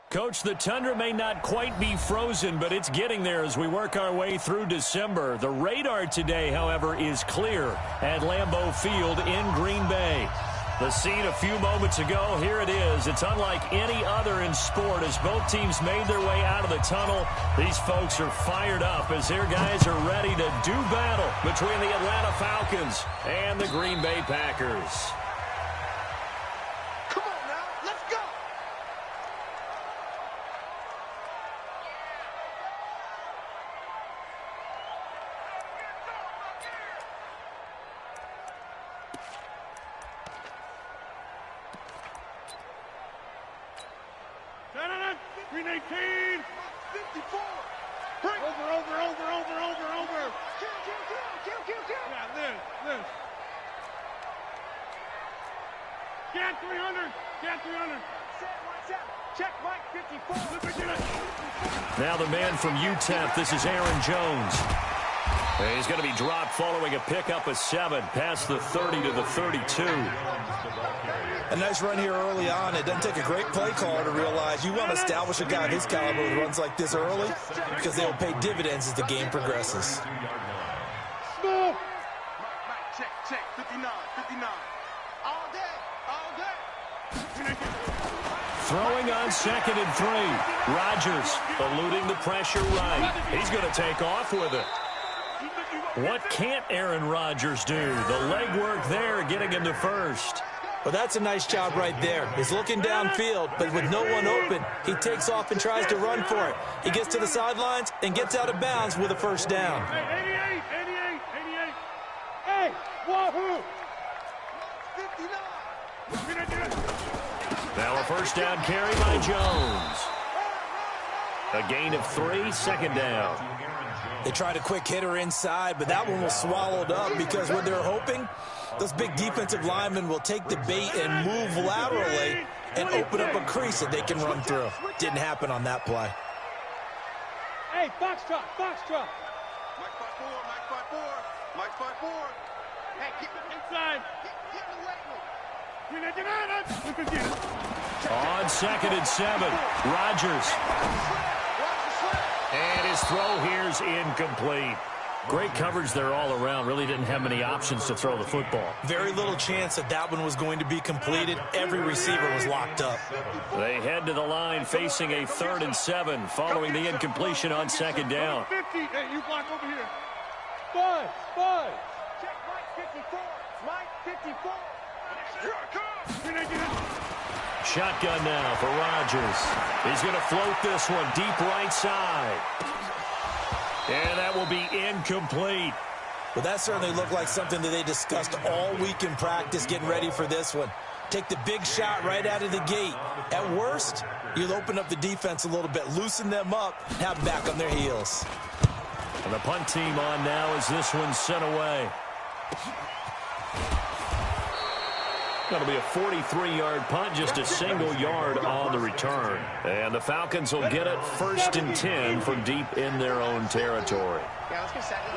Coach, the tundra may not quite be frozen, but it's getting there as we work our way through December. The radar today, however, is clear at Lambeau Field in Green Bay. The scene a few moments ago, here it is. It's unlike any other in sport as both teams made their way out of the tunnel. These folks are fired up as their guys are ready to do battle between the Atlanta Falcons and the Green Bay Packers. Now the man from UTEP, this is Aaron Jones. He's going to be dropped following a pickup of 7 past the 30 to the 32. A nice run here early on. It doesn't take a great play caller to realize you want to establish a guy of his caliber who runs like this early because they will pay dividends as the game progresses. Check, 59. All day. Throwing on 2nd and 3. Rodgers eluding the pressure right. He's going to take off with it. What can't Aaron Rodgers do? The legwork there getting him to first. Well, that's a nice job right there. He's looking downfield, but with no one open, he takes off and tries to run for it. He gets to the sidelines and gets out of bounds with a first down. 88. Hey, wahoo! 59. Now a first down carry by Jones. A gain of 3, 2nd down. They tried a quick hitter inside, but that one was swallowed up because what they're hoping, those big defensive linemen will take the bait and move laterally and open up a crease that they can run through. Didn't happen on that play. Hey, Foxtrot. Mike 5-4. Hey, get inside. On 2nd and 7, Rodgers. And his throw here's incomplete. Great coverage there all around. Really didn't have many options to throw the football. Very little chance that one was going to be completed. Every receiver was locked up. They head to the line facing a 3rd and 7 following the incompletion on 2nd down. 50. Hey, you block over here. 5. Check Mike 54. Mike 54. Here I come. Shotgun now for Rodgers. He's going to float this one deep right side. And that will be incomplete. Well, that certainly looked like something that they discussed all week in practice getting ready for this one. Take the big shot right out of the gate. At worst, you'll open up the defense a little bit, loosen them up, and have them back on their heels. And the punt team on now as this one's sent away. Going to be a 43-yard punt, just a single yard on the return. And the Falcons will get it 1st and 10 from deep in their own territory. Yeah, let's get second.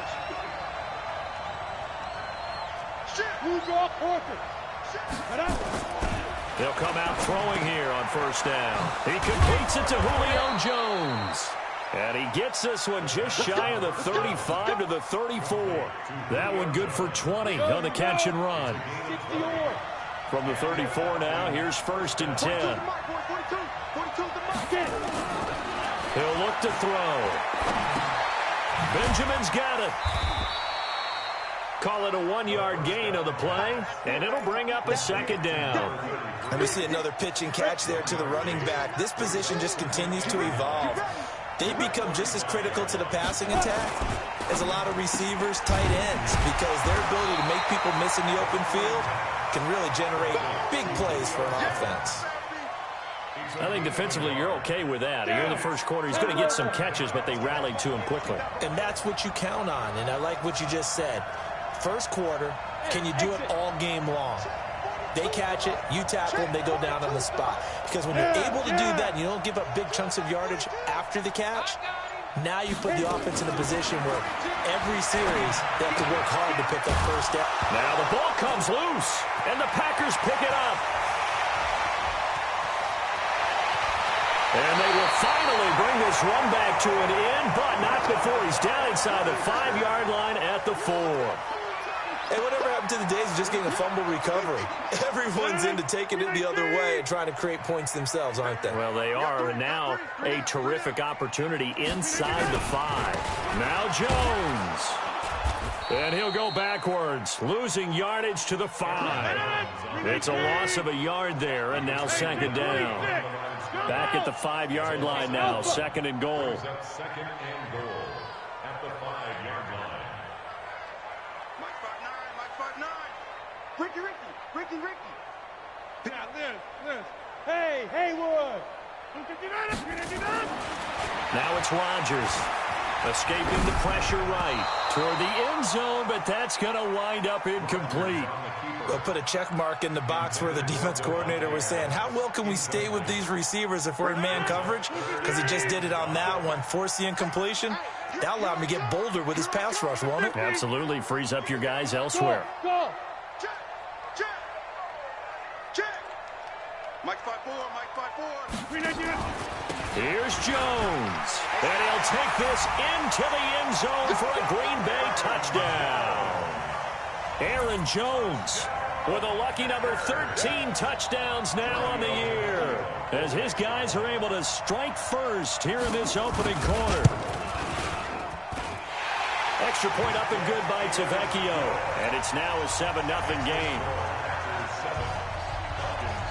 They'll come out throwing here on 1st down. He completes it to Julio Jones. And he gets this one just shy of the 35 to the 34. That one good for 20 on the catch and run. From the 34 now, here's 1st and 10. He'll look to throw. Benjamin's got it. Call it a 1-yard gain on the play, and it'll bring up a 2nd down. And we see another pitch and catch there to the running back. This position just continues to evolve. They become just as critical to the passing attack as a lot of receivers, tight ends, because their ability to make people miss in the open field can really generate big plays for an offense. I think defensively you're okay with that. Here in the first quarter, he's going to get some catches, but they rallied to him quickly. And that's what you count on, and I like what you just said. First quarter, can you do it all game long? They catch it, you tackle them, they go down on the spot. Because when you're able to do that and you don't give up big chunks of yardage after the catch, now you put the offense in a position where every series they have to work hard to pick up first down. Now the ball comes loose, and the Packers pick it up. And they will finally bring this run back to an end, but not before he's down inside the 5-yard line at the 4. Hey, whatever happened to the days of just getting a fumble recovery? Everyone's into taking it the other way and trying to create points themselves, aren't they? Well, they are, and now a terrific opportunity inside the 5. Now Jones. And he'll go backwards, losing yardage to the 5. It's a loss of a yard there, and now second down. Back at the 5-yard line now, second and goal. Second and goal at the 5-yard line. Mike 5'9", Ricky. Now this. Hey, Haywood. Now it's Rodgers. Escaping the pressure right toward the end zone, but that's going to wind up incomplete. They'll put a check mark in the box where the defense coordinator was saying, how well can we stay with these receivers if we're in man coverage? Because he just did it on that one, forced the incompletion. That'll allow him to get bolder with his pass rush, won't it? Absolutely. Frees up your guys elsewhere. Go. Check. Mike 5'4". Here's Jones. And he'll take this into the end zone for a Green Bay touchdown. Aaron Jones with a lucky number 13 touchdowns now on the year, as his guys are able to strike first here in this opening quarter. Extra point up and good by Tavecchio. And it's now a 7-0 game.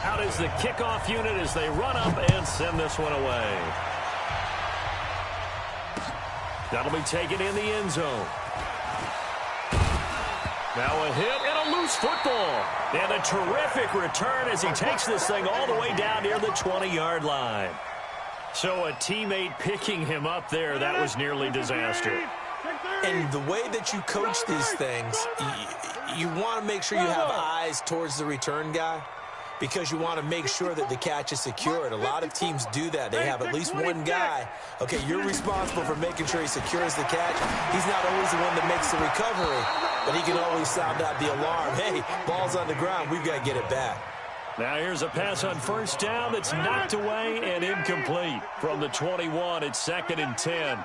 Out is the kickoff unit as they run up and send this one away. That'll be taken in the end zone. Now a hit and a loose football. And a terrific return as he takes this thing all the way down near the 20-yard line. So a teammate picking him up there, that was nearly disaster. And the way that you coach these things, you want to make sure you have eyes towards the return guy, because you want to make sure that the catch is secured. A lot of teams do that. They have at least one guy. Okay, you're responsible for making sure he secures the catch. He's not always the one that makes the recovery, but he can always sound out the alarm. Hey, ball's on the ground. We've got to get it back. Now here's a pass on first down that's knocked away and incomplete. From the 21, it's 2nd and 10.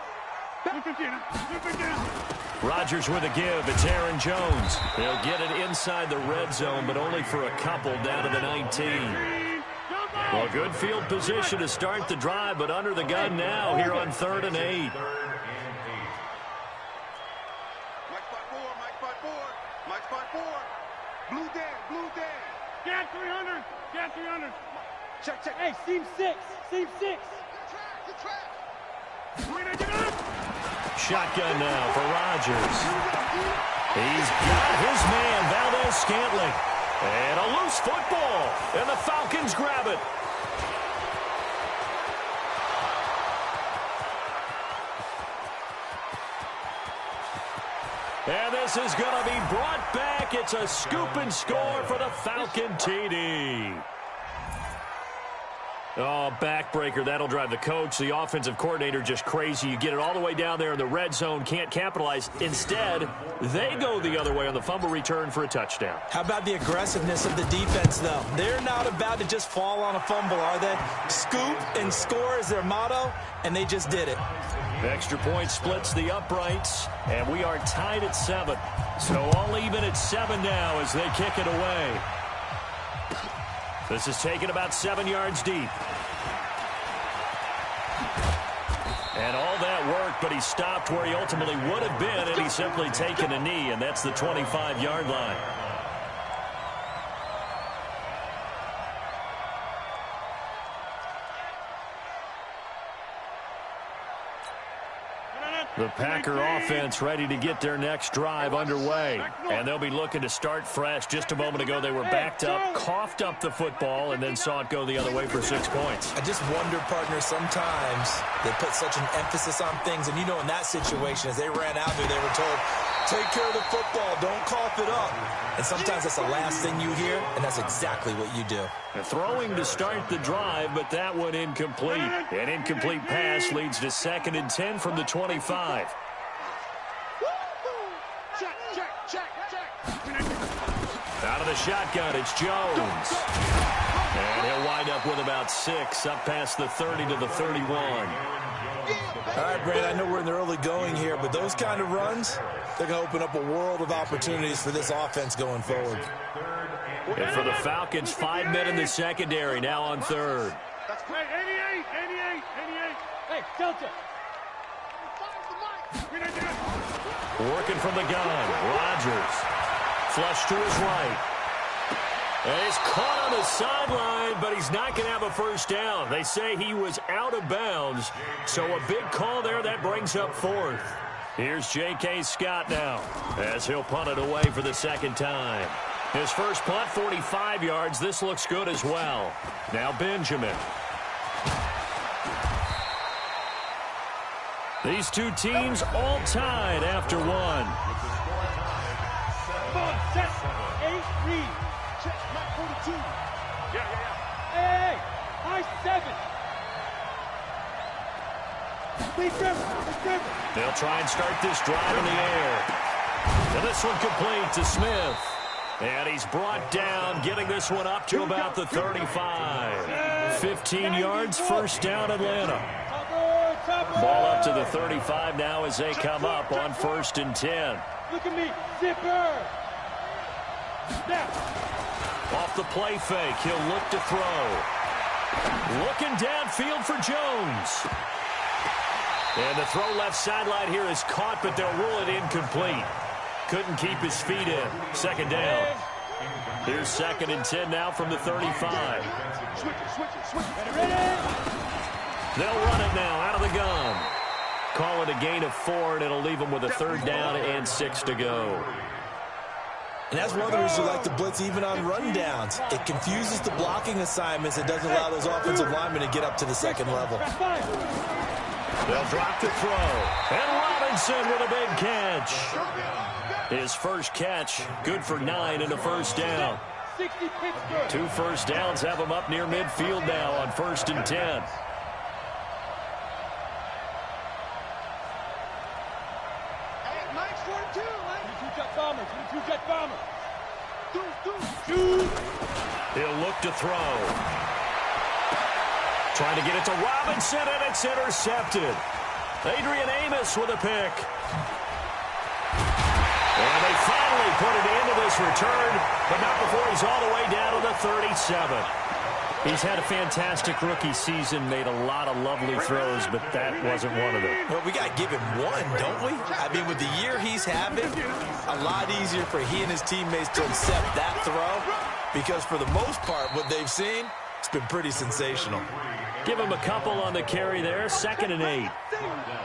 Rodgers with a give. It's Aaron Jones. He'll get it inside the red zone, but only for a couple down to the 19. Well, good field position to start the drive, but under the gun now here on 3rd and 8. Mike 5'4". Blue Dan. Get 300. Check. Hey, seam 6. Good track. Shotgun now for Rodgers. He's got his man, Valdez-Scantling. And a loose football, and the Falcons grab it. And this is going to be brought back. It's a scoop and score for the Falcon TD. Oh, backbreaker. That'll drive the coach, the offensive coordinator, just crazy. You get it all the way down there in the red zone, can't capitalize. Instead, they go the other way on the fumble return for a touchdown. How about the aggressiveness of the defense, though? They're not about to just fall on a fumble, are they? Scoop and score is their motto, and they just did it. Extra point splits the uprights, and we are tied at 7. So all even at 7 now as they kick it away. This is taken about 7 yards deep. And all that work, but he stopped where he ultimately would have been, and he's simply taken a knee, and that's the 25-yard line. The Packer offense ready to get their next drive underway. And they'll be looking to start fresh. Just a moment ago, they were backed up, coughed up the football, and then saw it go the other way for 6 points. I just wonder, partner, sometimes they put such an emphasis on things. And, you know, in that situation, as they ran out there, they were told, take care of the football, don't cough it up. And sometimes that's the last thing you hear, and that's exactly what you do. Throwing to start the drive, but that one incomplete. An incomplete pass leads to 2nd and 10 from the 25. Check. Out of the shotgun, it's Jones. And he'll wind up with about 6, up past the 30 to the 31. All right, Brad, I know we're in the early going here, but those kind of runs, they're going to open up a world of opportunities for this offense going forward. And for the Falcons, 5 men in the secondary, now on third. Hey, 88. Hey, Delta. Working from the gun, Rodgers. Flush to his right. And he's caught on the sideline, but he's not going to have a first down. They say he was out of bounds, so a big call there that brings up fourth. Here's J.K. Scott now, as he'll punt it away for the second time. His first punt, 45 yards. This looks good as well. Now Benjamin. These two teams all tied after one. Come on, set. 8, read. Check, Mike 42. Yeah. Hey, high 7. Big Trevor. They'll try and start this drive in the air. And this one complete to Smith. And he's brought down, getting this one up to about the 35. 15 yards, first down Atlanta. Ball up to the 35 now as they come up on 1st and 10. Look at me, zipper. Snap. Off the play fake, he'll look to throw. Looking downfield for Jones. And the throw left sideline here is caught, but they'll rule it incomplete. Couldn't keep his feet in. Second down. Here's 2nd and 10 now from the 35. Switch it. Ready? They'll run it now out of the gun. Call it a gain of 4, and it'll leave them with a 3rd down and 6 to go. And that's one of the reasons we like to blitz even on rundowns. It confuses the blocking assignments. It doesn't allow those offensive linemen to get up to the second level. They'll drop the throw. And Robinson with a big catch. His first catch, good for 9 and a first down. 2 first downs have him up near midfield now on 1st and 10. He'll look to throw. Trying to get it to Robinson, and it's intercepted. Adrian Amos with a pick. And they finally put it into this return, but not before he's all the way down to the 37. He's had a fantastic rookie season, made a lot of lovely throws, but that wasn't one of them. Well, we got to give him one, don't we? I mean, with the year he's having, a lot easier for he and his teammates to accept that throw, because for the most part, what they've seen, it's been pretty sensational. Give him a couple on the carry there, 2nd and 8.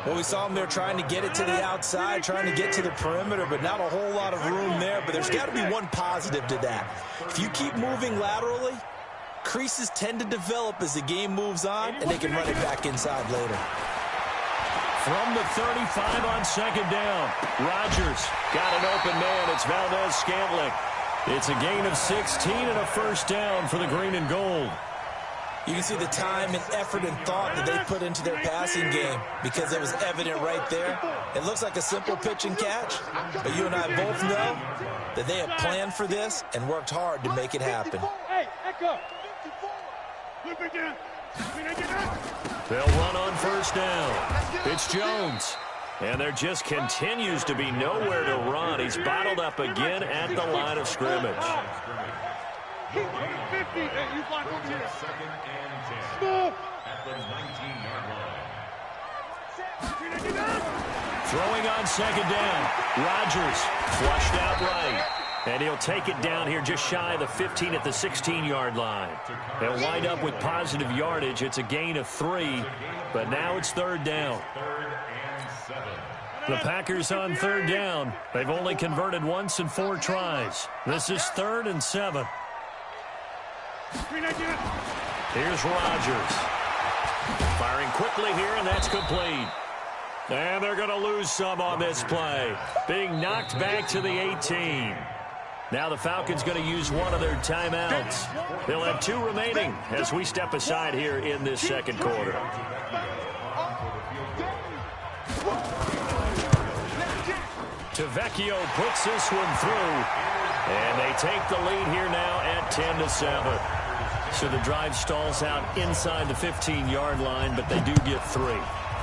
Well, we saw him there trying to get it to the outside, trying to get to the perimeter, but not a whole lot of room there. But there's got to be one positive to that. If you keep moving laterally, creases tend to develop as the game moves on, and they can run it back inside later. From the 35 on 2nd down, Rodgers got an open man. It's Valdez-Scantling. It's a gain of 16 and a first down for the green and gold. You can see the time and effort and thought that they put into their passing game because it was evident right there. It looks like a simple pitch and catch, but you and I both know that they have planned for this and worked hard to make it happen. Hey, Echo. They'll run on first down. It's Jones. And there just continues to be nowhere to run. He's bottled up again at the line of scrimmage. 50. Hey, you block over here. 2nd and 10. At the 19-yard line. Throwing on 2nd down. Rodgers flushed out right. And he'll take it down here just shy of the 15 at the 16-yard line. They'll wind up with positive yardage. It's a gain of 3, but now it's 3rd down. The Packers on 3rd down. They've only converted once in 4 tries. This is 3rd and 7. Here's Rodgers. Firing quickly here, and that's complete. And they're going to lose some on this play. Being knocked back to the 18. Now the Falcons going to use one of their timeouts. They'll have 2 remaining as we step aside here in this 2nd quarter. Tavecchio puts this one through. And they take the lead here now at 10-7. So the drive stalls out inside the 15-yard line, but they do get 3.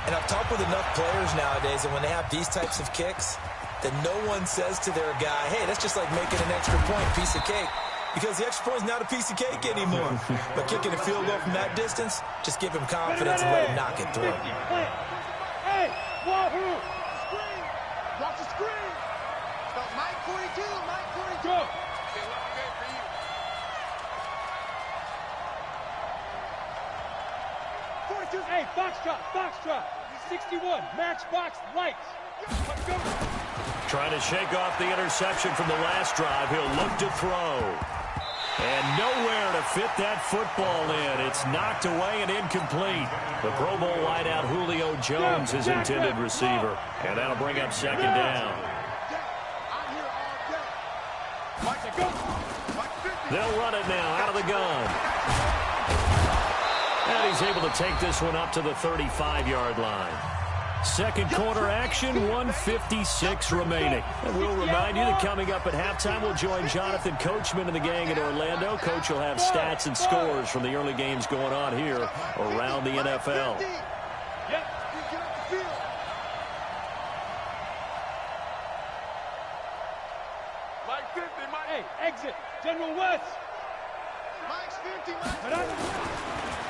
And I've talked with enough players nowadays, and when they have these types of kicks, that no one says to their guy, hey, that's just like making an extra point, piece of cake. Because the extra point is not a piece of cake anymore. But kicking a field goal from that distance, just give him confidence and let him knock it through. Hey, Wahoo! Screen! Watch the screen! Stop Mike 42, Mike 42. Go! Hey, Foxtrot, 61, matchbox lights. Let's go. Trying to shake off the interception from the last drive. He'll look to throw. And nowhere to fit that football in. It's knocked away and incomplete. The Pro Bowl wideout Julio Jones is intended receiver. And that'll bring up second down. They'll run it now out of the gun. And he's able to take this one up to the 35-yard line. Second quarter action, 1:56 remaining. And we'll remind you that coming up at halftime, we'll join Jonathan Coachman and the gang in Orlando. Coach will have stats and scores from the early games going on here around the NFL. Hey, exit, General West. Mike's 50,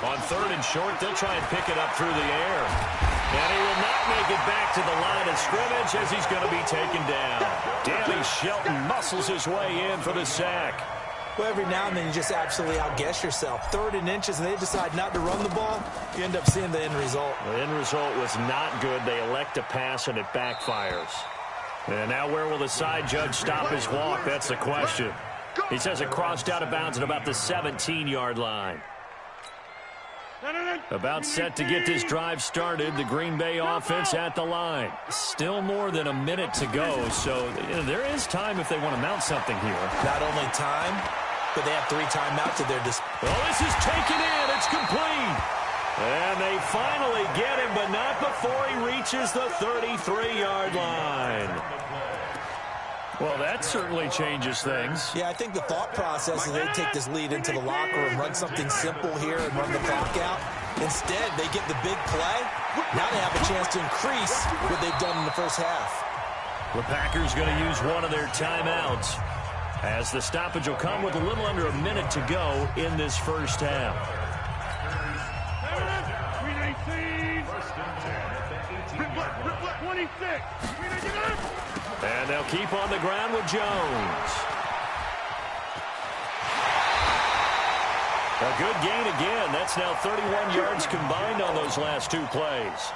On third and short, they'll try and pick it up through the air. And he will not make it back to the line of scrimmage as he's going to be taken down. Danny Shelton muscles his way in for the sack. Well, every now and then you just absolutely outguess yourself. 3rd and inches, and they decide not to run the ball. You end up seeing the end result. The end result was not good. They elect to pass, and it backfires. And now where will the side judge stop his walk? That's the question. He says it crossed out of bounds at about the 17-yard line. About set to get this drive started. The Green Bay offense at the line. Still more than a minute to go, so there is time if they want to mount something here. Not only time, but they have 3 timeouts at their disposal. Well, this is taken in. It's complete. And they finally get him, but not before he reaches the 33-yard line. Well, that certainly changes things. Yeah, I think the thought process is they take this lead into the locker room, run something simple here and run the clock out. Instead, they get the big play. Now they have a chance to increase what they've done in the first half. The Packers going to use one of their timeouts as the stoppage will come with a little under a minute to go in this first half. 26. And they'll keep on the ground with Jones. A good gain again. That's now 31 yards combined on those last 2 plays.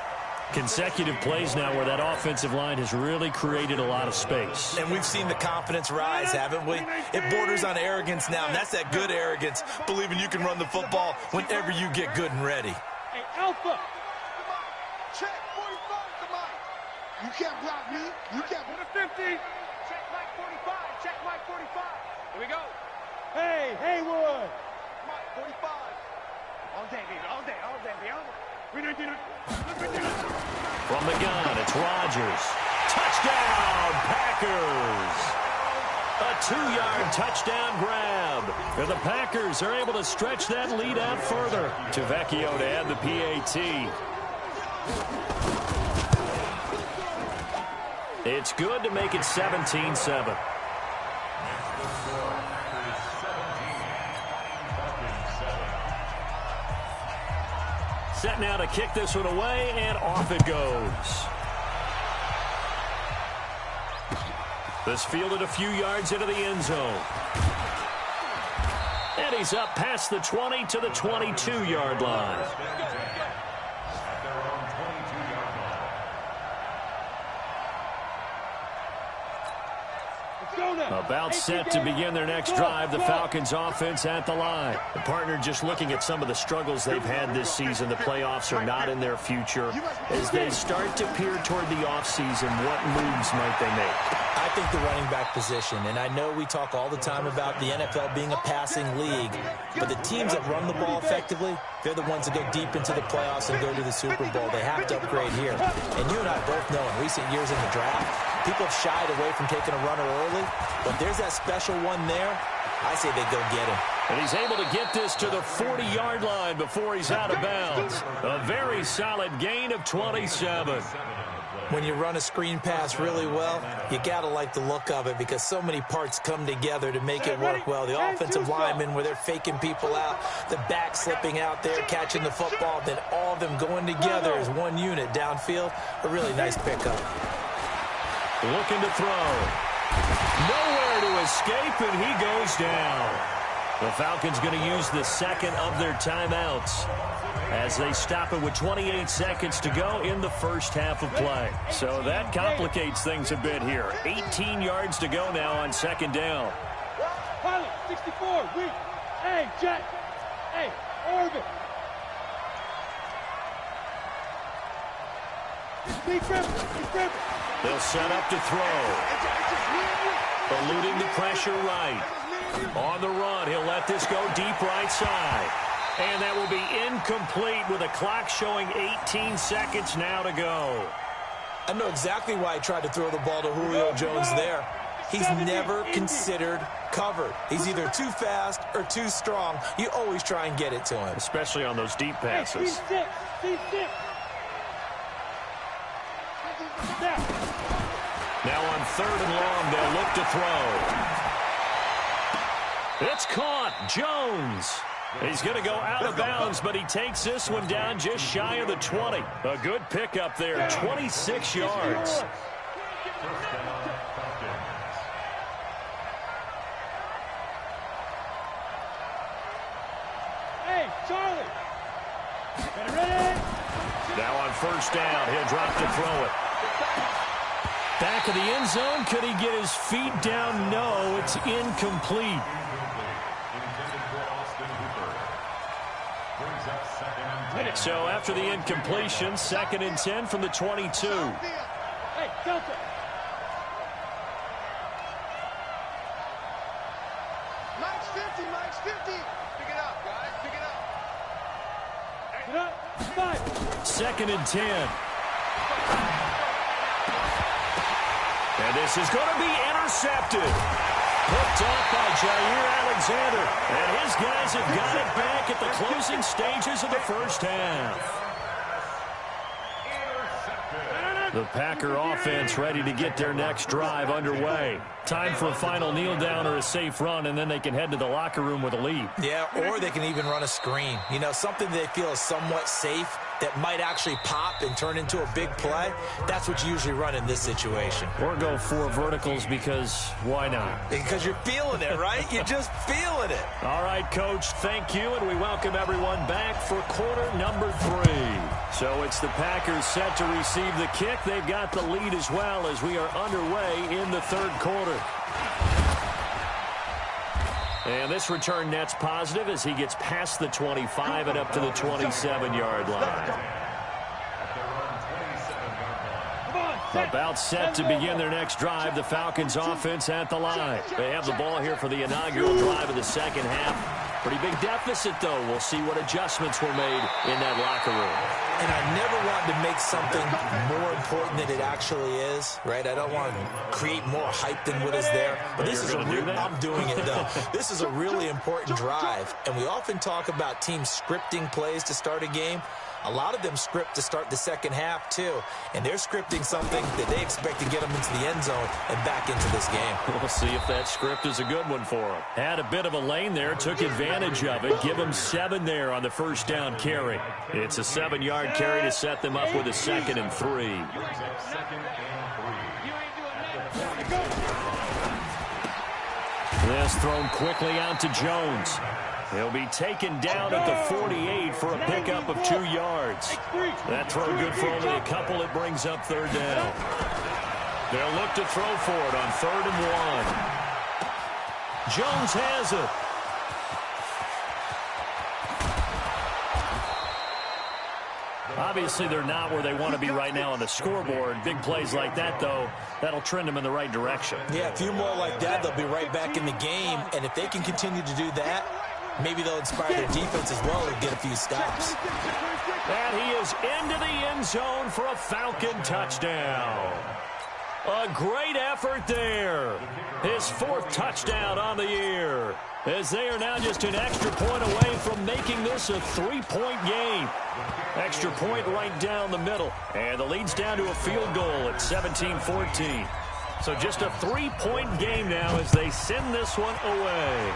Consecutive plays now where that offensive line has really created a lot of space. And we've seen the confidence rise, haven't we? It borders on arrogance now, and that's that good arrogance, believing you can run the football whenever you get good and ready. Hey, Alpha. Check 45, come on. You can't block me. You can't. Put a 50. Check Mike 45. Check Mike 45. Here we go. Hey, Haywood. Mike 45. All day, baby. All day, baby. From the gun, it's Rodgers. Touchdown, Packers! A 2-yard touchdown grab. And the Packers are able to stretch that lead out further. To Vecchio to add the PAT. It's good to make it 17-7. Set now to kick this one away, and off it goes. This fielded a few yards into the end zone. And he's up past the 20 to the 22-yard line. About set to begin their next drive, the Falcons offense at the line. The partner just looking at some of the struggles they've had this season. The playoffs are not in their future. As they start to peer toward the offseason, what moves might they make? I think the running back position, and I know we talk all the time about the NFL being a passing league, but the teams that run the ball effectively, they're the ones that go deep into the playoffs and go to the Super Bowl. They have to upgrade here. And you and I both know in recent years in the draft, people have shied away from taking a runner early, but there's that special one there. I say they go get him. And he's able to get this to the 40-yard line before he's out of bounds. A very solid gain of 27. When you run a screen pass really well, you got to like the look of it because so many parts come together to make it work well. The offensive linemen, where they're faking people out, the back slipping out there, catching the football, then all of them going together as one unit downfield. A really nice pickup. Looking to throw. Nowhere to escape, and he goes down. The Falcons going to use the second of their timeouts as they stop it with 28 seconds to go in the first half of play. So that complicates things a bit here. 18 yards to go now on second down. Pilot, 64, weak. Hey, Jet. Hey, Oregon. They'll set up to throw. Eluding the pressure right. On the run, he'll let this go deep right side. And that will be incomplete with a clock showing 18 seconds now to go. I know exactly why he tried to throw the ball to Julio Jones there. He's never considered covered. He's either too fast or too strong. You always try and get it to him. Especially on those deep passes. Now on third and long, they'll look to throw. It's caught. Jones. He's going to go out of bounds, but he takes this one down just shy of the 20. A good pickup there, 26 yards. Hey, Charlie. Ready? Now on first down, he'll drop to throw it. Back of the end zone, could he get his feet down? No, it's incomplete. So after the incompletion, 2nd and 10 from the 22. Hey, Delta. Mike's 50, Mike's 50. Pick it up, guys, pick it up. Pick it up, 5. 2nd and 10. And this is going to be intercepted. Hooked off by Jair Alexander. And his guys have got it back at the closing stages of the first half. The Packer offense ready to get their next drive underway. Time for a final kneel down or a safe run, and then they can head to the locker room with a lead. Yeah, or they can even run a screen. You know, something they feel is somewhat safe that might actually pop and turn into a big play. That's what you usually run in this situation. Or go 4 verticals because why not? Because you're feeling it, right? You're just feeling it. All right, Coach, thank you, and we welcome everyone back for quarter number 3. So it's the Packers set to receive the kick. They've got the lead as well as we are underway in the third quarter. And this return net's positive as he gets past the 25 and up to the 27-yard line. About set to begin their next drive. The Falcons offense at the line. They have the ball here for the inaugural drive of the second half. Pretty big deficit, though. We'll see what adjustments were made in that locker room. And I never want to make something more important than it actually is, right? I don't want to create more hype than what is there. But this is I'm doing it, though. This is a really important drive. And we often talk about teams scripting plays to start a game. A lot of them script to start the second half, too. And they're scripting something that they expect to get them into the end zone and back into this game. We'll see if that script is a good one for them. Had a bit of a lane there, took advantage of it. Give them 7 there on the first down carry. It's a 7-yard carry to set them up with a 2nd and 3. This thrown quickly out to Jones. He'll be taken down at the 48 for a pickup of 2 yards. That throw good for only a couple. It brings up third down. They'll look to throw for it on 3rd and 1. Jones has it. Obviously, they're not where they want to be right now on the scoreboard. Big plays like that, though, that'll trend them in the right direction. Yeah, a few more like that, they'll be right back in the game. And if they can continue to do that, maybe they'll inspire their defense as well and get a few stops. And he is into the end zone for a Falcon touchdown. A great effort there. His 4th touchdown on the year, as they are now just an extra point away from making this a 3-point game. Extra point right down the middle, and the lead's down to a field goal at 17-14. So just a 3-point game now as they send this one away.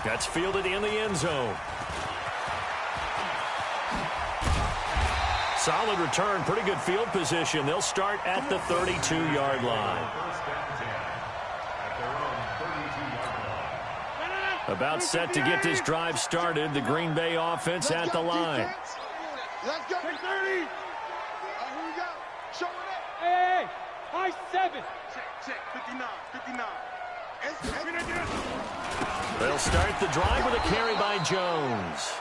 That's fielded in the end zone. Solid return, pretty good field position. They'll start at the 32-yard line. About set to get this drive started. The Green Bay offense at the line. Let's go. 30. Here we go. Show it up. Hey, high 7. Check. 59. They'll start the drive with a carry by Jones.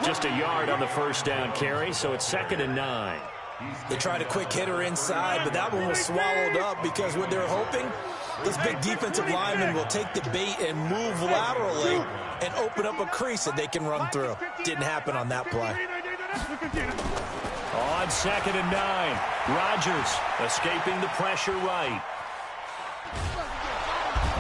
Just a yard on the first down carry, so it's 2nd and 9. They tried a quick hitter inside, but that one was swallowed up because what they're hoping, those big defensive linemen will take the bait and move laterally and open up a crease that they can run through. Didn't happen on that play. On 2nd and 9, Rodgers escaping the pressure right.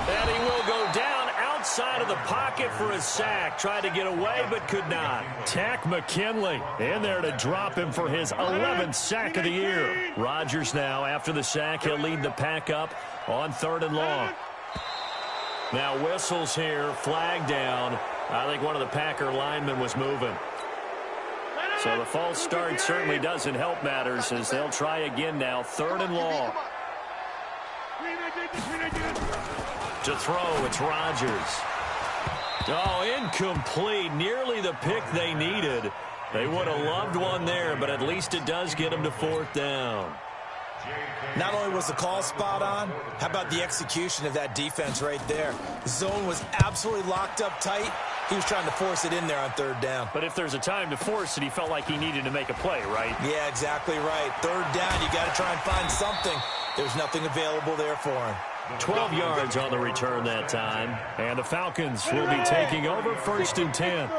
And he will go down outside of the pocket for a sack. Tried to get away, but could not. Takk McKinley in there to drop him for his 11th sack of the year. Rodgers now, after the sack, he'll lead the pack up on 3rd and long. Now whistles here, flag down. I think one of the Packer linemen was moving. So the false start certainly doesn't help matters as they'll try again now, 3rd and long. To throw, it's Rodgers. Oh, incomplete. Nearly the pick they needed. They would have loved one there, but at least it does get them to 4th down. Not only was the call spot on, how about the execution of that defense right there? The zone was absolutely locked up tight. He was trying to force it in there on 3rd down. But if there's a time to force it, he felt like he needed to make a play, right? Yeah, exactly right. 3rd down, you got to try and find something. There's nothing available there for him. 12 yards on the return that time. And the Falcons will be taking over 1st and 10.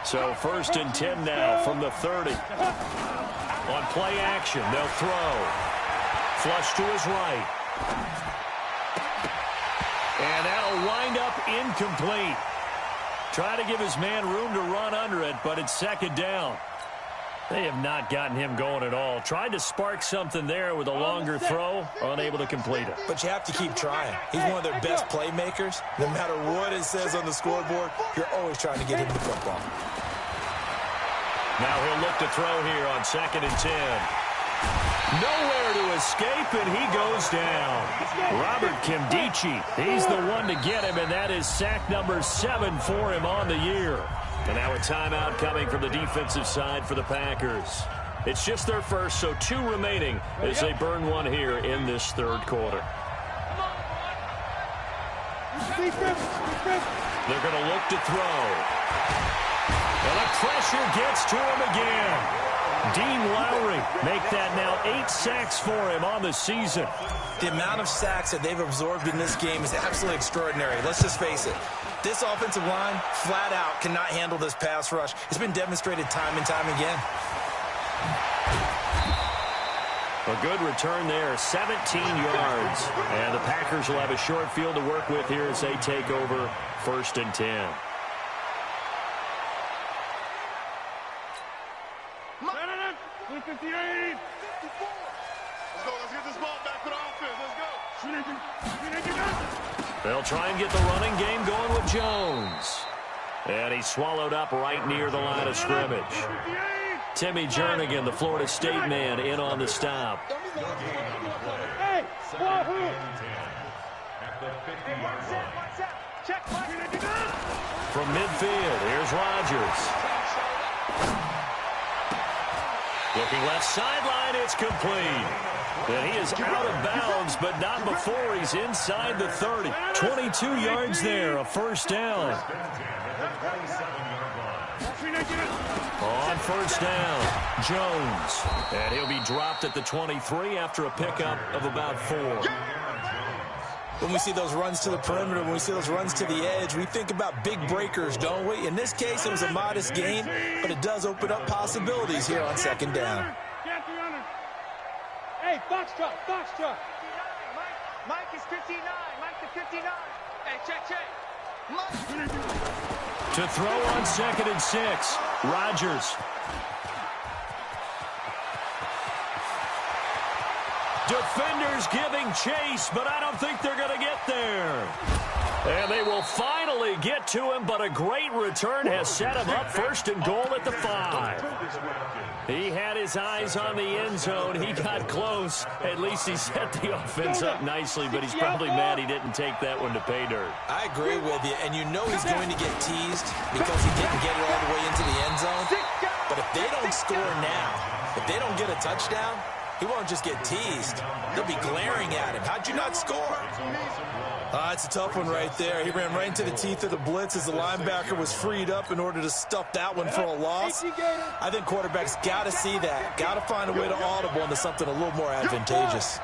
So 1st and 10 now from the 30. On play action, they'll throw. Flush to his right. And that'll wind up incomplete. Try to give his man room to run under it, but it's 2nd down. They have not gotten him going at all. Tried to spark something there with a longer throw, unable to complete it. But you have to keep trying. He's one of their best playmakers. No matter what it says on the scoreboard, you're always trying to get him the football. Now he'll look to throw here on 2nd and 10. Nowhere to escape, and he goes down. Robert Nkemdiche, he's the one to get him, and that is sack number 7 for him on the year. And now a timeout coming from the defensive side for the Packers. It's just their first, so 2 remaining as they burn one here in this 3rd quarter. They're going to look to throw. And the pressure gets to him again. Dean Lowry make that now 8 sacks for him on the season. The amount of sacks that they've absorbed in this game is absolutely extraordinary. Let's just face it. This offensive line, flat out, cannot handle this pass rush. It's been demonstrated time and time again. A good return there, 17 yards. And the Packers will have a short field to work with here as they take over 1st and 10. Let's get this ball back for the offense. Let's go. They'll try and get the running game going with Jones. And he's swallowed up right near the line of scrimmage. Timmy Jernigan, the Florida State man, in on the stop. Hey, From midfield, here's Rodgers. Looking left sideline, it's complete. And he is out of bounds, but not before he's inside the 30. 22 yards there, a 1st down. On 1st down, Jones. And he'll be dropped at the 23 after a pickup of about 4. When we see those runs to the perimeter, when we see those runs to the edge, we think about big breakers, don't we? In this case, it was a modest gain, but it does open up possibilities here on 2nd down. Foxtrot, Foxtrot. Mike is 59. Mike to 59. Hey, check. To throw on 2nd and 6. Rodgers. Defenders giving chase, but I don't think they're going to get there. And they will finally get to him, but a great return has set him up 1st and goal at the 5. He had his eyes on the end zone. He got close. At least he set the offense up nicely, but he's probably mad he didn't take that one to pay dirt. I agree with you, and you know he's going to get teased because he didn't get it all the way into the end zone. But if they don't score now, if they don't get a touchdown, he won't just get teased. They'll be glaring at him. How'd you not score? It's a tough one right there. He ran right into the teeth of the blitz as the linebacker was freed up in order to stuff that one for a loss. I think quarterbacks got to see that. Got to find a way to audible into something a little more advantageous.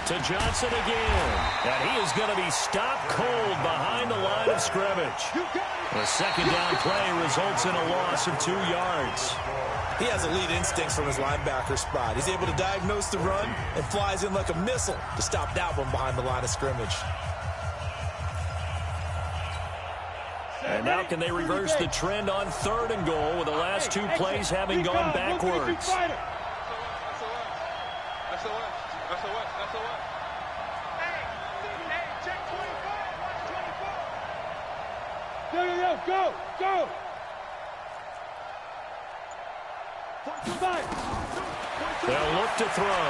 To Johnson again. And he is going to be stopped cold behind the line of scrimmage. The 2nd down play results in a loss of 2 yards. He has elite instincts from his linebacker spot. He's able to diagnose the run and flies in like a missile to stop that one behind the line of scrimmage. And now can they reverse the trend on 3rd and goal with the last 2 plays having gone backwards? That's the West. Hey, check 25. Watch 24. Go. They'll look to throw.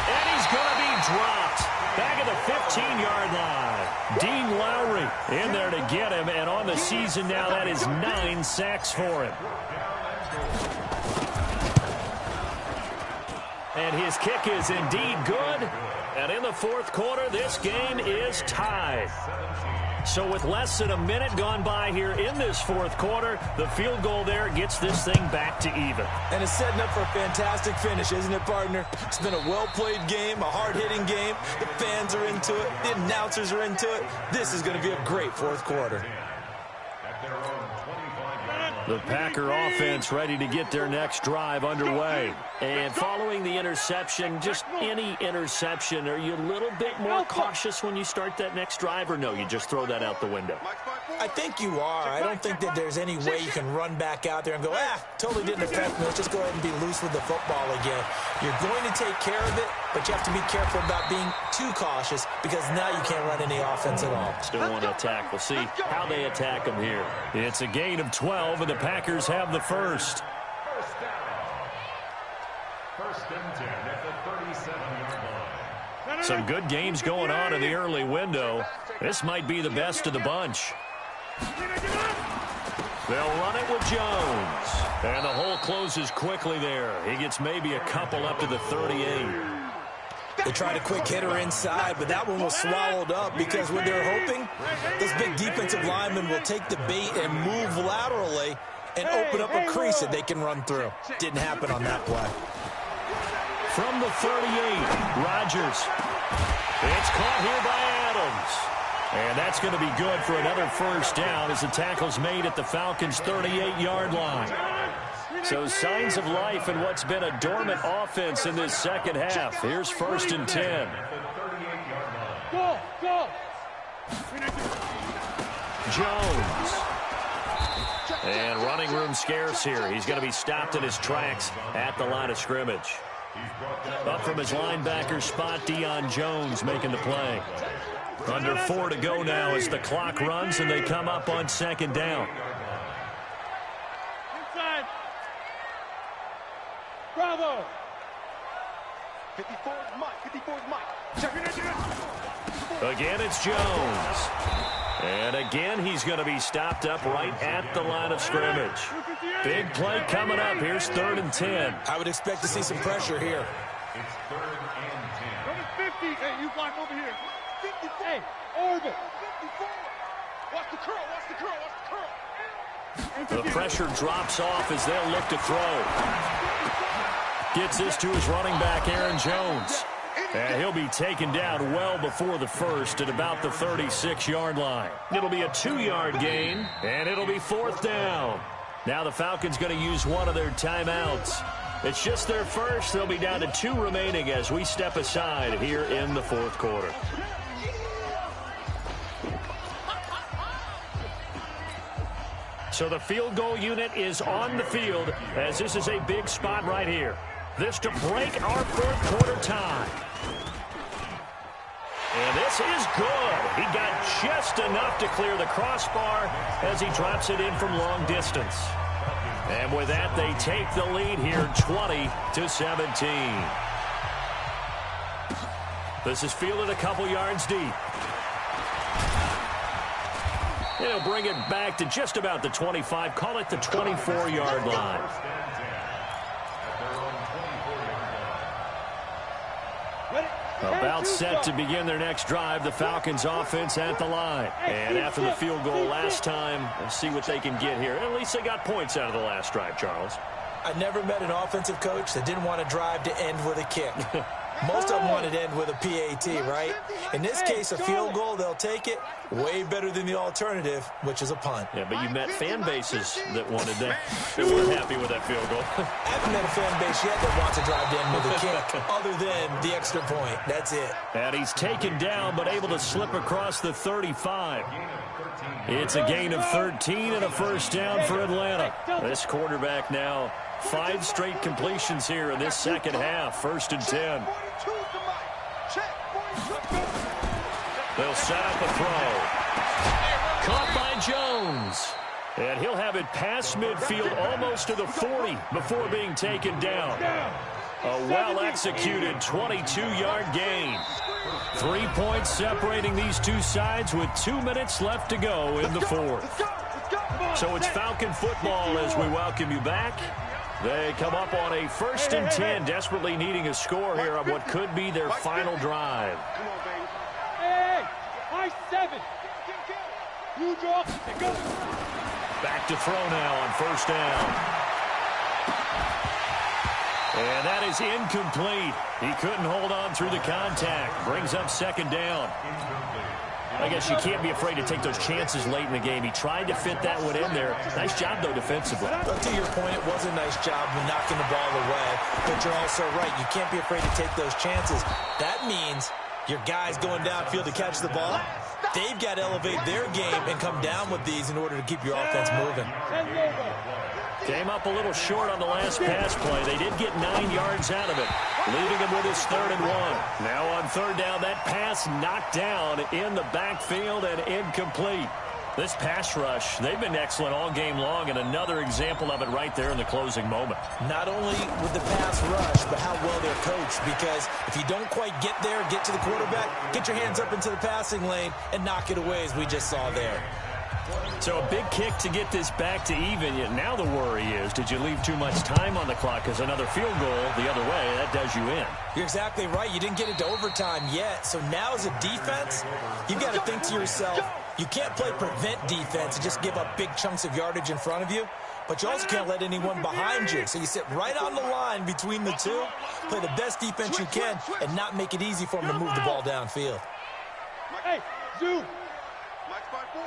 And he's going to be dropped. Back at the 15-yard line. Dean Lowry in there to get him. And on the season now, that is 9 sacks for him. And his kick is indeed good. And in the 4th quarter, this game is tied. So with less than a minute gone by here in this 4th quarter, the field goal there gets this thing back to even. And it's setting up for a fantastic finish, isn't it, partner? It's been a well-played game, a hard-hitting game. The fans are into it. The announcers are into it. This is going to be a great 4th quarter. The Packer offense ready to get their next drive underway. And following the interception, just any interception, are you a little bit more cautious when you start that next drive, or no, you just throw that out the window? I think you are. I don't think that there's any way you can run back out there and go, totally didn't affect me. Let's just go ahead and be loose with the football again. You're going to take care of it, but you have to be careful about being too cautious because now you can't run any offense at all. Still want to attack. We'll see how they attack them here. It's a gain of 12, and the Packers have the first. First and 10 at the 37-yard line. Some good games going on in the early window. This might be the best of the bunch. They'll run it with Jones. And the hole closes quickly there. He gets maybe a couple up to the 38. They tried a quick hitter inside, but that one was swallowed up because what they're hoping, those big defensive linemen will take the bait and move laterally and open up a crease that they can run through. Didn't happen on that play. From the 38, Rodgers. It's caught here by Adams. And that's going to be good for another first down as the tackle's made at the Falcons' 38-yard line. So signs of life in what's been a dormant offense in this second half. Here's 1st and 10. Go. Jones. And running room scarce here. He's going to be stopped in his tracks at the line of scrimmage. Up from his linebacker spot, Deion Jones making the play. Under 4 to go now as the clock runs and they come up on 2nd down. Inside. Bravo. 54 is Mike. Again, it's Jones. And again, he's going to be stopped up right at the line of scrimmage. Big play coming up. Here's 3rd and 10. I would expect to see some pressure here. It's 3rd and 10. Go to 50. Hey, you block over here. 54. Hey, orbit. 54. Watch the curl. The pressure drops off as they'll look to throw. Gets this to his running back, Aaron Jones. And he'll be taken down well before the first at about the 36-yard line. It'll be a 2-yard gain, and it'll be 4th down. Now the Falcons going to use one of their timeouts. It's just their first. They'll be down to 2 remaining as we step aside here in the fourth quarter. So the field goal unit is on the field as this is a big spot right here. This to break our fourth quarter tie. And this is good. He got just enough to clear the crossbar as he drops it in from long distance. And with that, they take the lead here 20-17. This is fielded a couple yards deep. He'll bring it back to just about the 25. Call it the 24-yard line. About set to begin their next drive. The Falcons offense at the line. And after the field goal last time, let's see what they can get here. At least they got points out of the last drive, Charles. I never met an offensive coach that didn't want to drive to end with a kick. Most of them wanted to end with a PAT, right? In this case, a field goal, they'll take it. Way better than the alternative, which is a punt. Yeah, but you met fan bases that wanted that. They weren't happy with that field goal. I haven't met a fan base yet that wants to drive to end with a kick, other than the extra point. That's it. And he's taken down, but able to slip across the 35. It's a gain of 13 and a first down for Atlanta. This quarterback now 5 straight completions here in this second half. 1st and 10. They'll set up a throw. Caught by Jones. And he'll have it past midfield almost to the 40 before being taken down. A well-executed 22-yard gain. 3 points separating these two sides with 2 minutes left to go in the fourth. So it's Falcon football as we welcome you back. They come up on a 1st and 10, desperately needing a score here on what could be their final drive. Back to throw now on 1st down. And that is incomplete. He couldn't hold on through the contact. Brings up 2nd down. I guess you can't be afraid to take those chances late in the game. He tried to fit that one in there. Nice job, though, defensively. But to your point, it was a nice job with knocking the ball away. But you're also right. You can't be afraid to take those chances. That means your guys going downfield to catch the ball, they've got to elevate their game and come down with these in order to keep your offense moving. Came up a little short on the last pass play. They did get 9 yards out of it, leaving him with his 3rd and 1. Now on 3rd down, that pass knocked down in the backfield and incomplete. This pass rush, they've been excellent all game long, and another example of it right there in the closing moment. Not only with the pass rush, but how well they're coached, because if you don't quite get there, get to the quarterback, get your hands up into the passing lane and knock it away, as we just saw there. So a big kick to get this back to even. Yet now the worry is, did you leave too much time on the clock? Because another field goal the other way, that does you in. You're exactly right. You didn't get into overtime yet. So now as a defense, you've got to think to yourself, you can't play prevent defense and just give up big chunks of yardage in front of you. But you also can't let anyone behind you. So you sit right on the line between the two, play the best defense you can, and not make it easy for them to move the ball downfield. Hey, Zoom. Max by 4.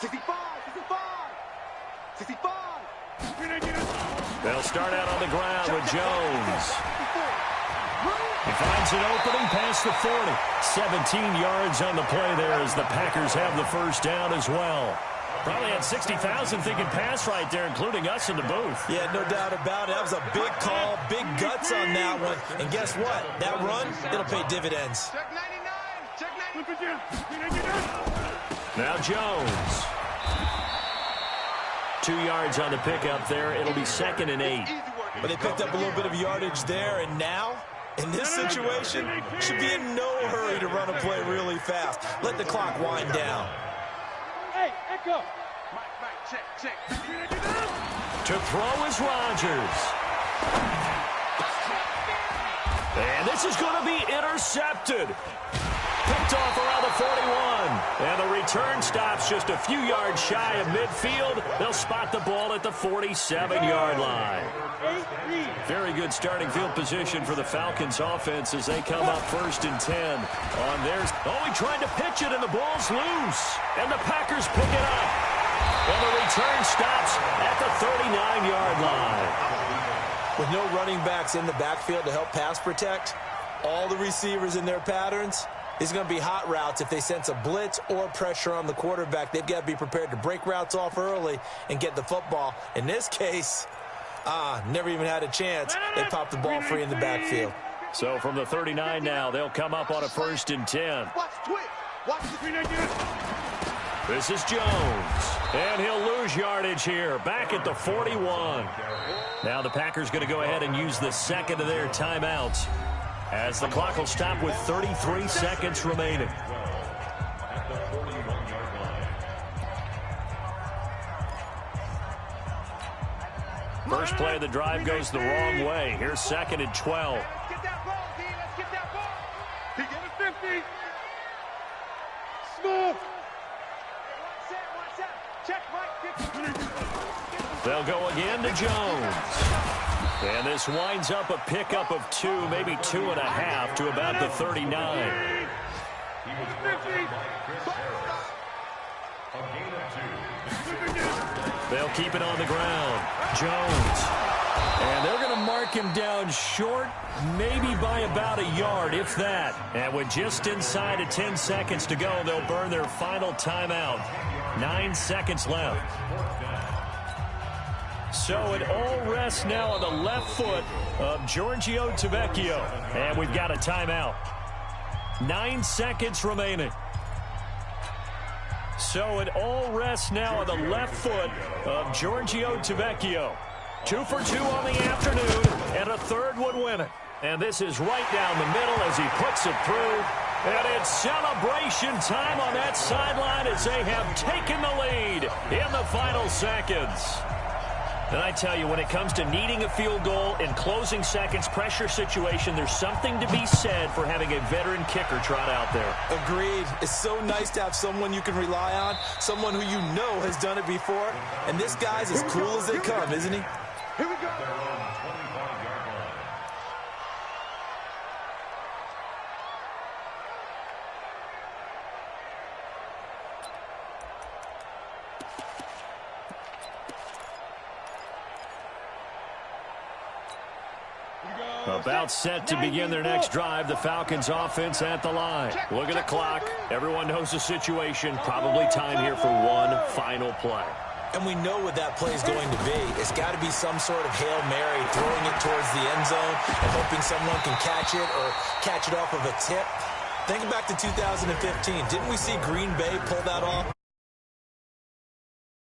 65, 65, 65. They'll start out on the ground with Jones. He finds an opening past the 40. 17 yards on the play there as the Packers have the 1st down as well. Probably had 60,000 thinking pass right there, including us in the booth. Yeah, no doubt about it. That was a big call, big guts on that one. And guess what? That run, it'll pay dividends. Check 99. Check 99. Now Jones. 2 yards on the pickup there. It'll be 2nd and 8. But they picked up a little bit of yardage there, and now, in this situation, should be in no hurry to run a play really fast. Let the clock wind down. Hey, Echo. Mike, check. To throw is Rodgers. And this is going to be intercepted. Picked off around the 41. And the return stops just a few yards shy of midfield. They'll spot the ball at the 47-yard line. Very good starting field position for the Falcons offense as they come up 1st and 10 on theirs. Oh, he tried to pitch it, and the ball's loose. And the Packers pick it up. And the return stops at the 39-yard line. With no running backs in the backfield to help pass protect, all the receivers in their patterns, these are going to be hot routes. If they sense a blitz or pressure on the quarterback, they've got to be prepared to break routes off early and get the football. In this case, never even had a chance. They popped the ball free in the backfield. So from the 39 now, they'll come up on a 1st and 10. This is Jones, and he'll lose yardage here, back at the 41. Now the Packers going to go ahead and use the second of their timeouts, as the clock will stop with 33 seconds remaining. First play of the drive goes the wrong way. Here's 2nd and 12. Get that ball, D. Let's get that ball. He get a 50. Smooth. Watch out. Check right. They'll go again to Jones. And this winds up a pickup of 2, maybe 2.5 to about the 39. They'll keep it on the ground. Jones. And they're going to mark him down short, maybe by about a yard, if that. And with just inside of 10 seconds to go, they'll burn their final timeout. 9 seconds left. So it all rests now on the left foot of Giorgio Tavecchio. And we've got a timeout. 9 seconds remaining. So it all rests now on the left foot of Giorgio Tavecchio. 2 for 2 on the afternoon, and a third would win it. And this is right down the middle as he puts it through. And it's celebration time on that sideline as they have taken the lead in the final seconds. And I tell you, when it comes to needing a field goal in closing seconds, pressure situation, there's something to be said for having a veteran kicker trot out there. Agreed. It's so nice to have someone you can rely on, someone who you know has done it before. And this guy's as cool as they come, isn't he? Here we go. About set to begin their next drive, the Falcons offense at the line. Look at the clock. Everyone knows the situation. Probably time here for one final play. And we know what that play is going to be. It's got to be some sort of Hail Mary, throwing it towards the end zone and hoping someone can catch it or catch it off of a tip. Think back to 2015. Didn't we see Green Bay pull that off?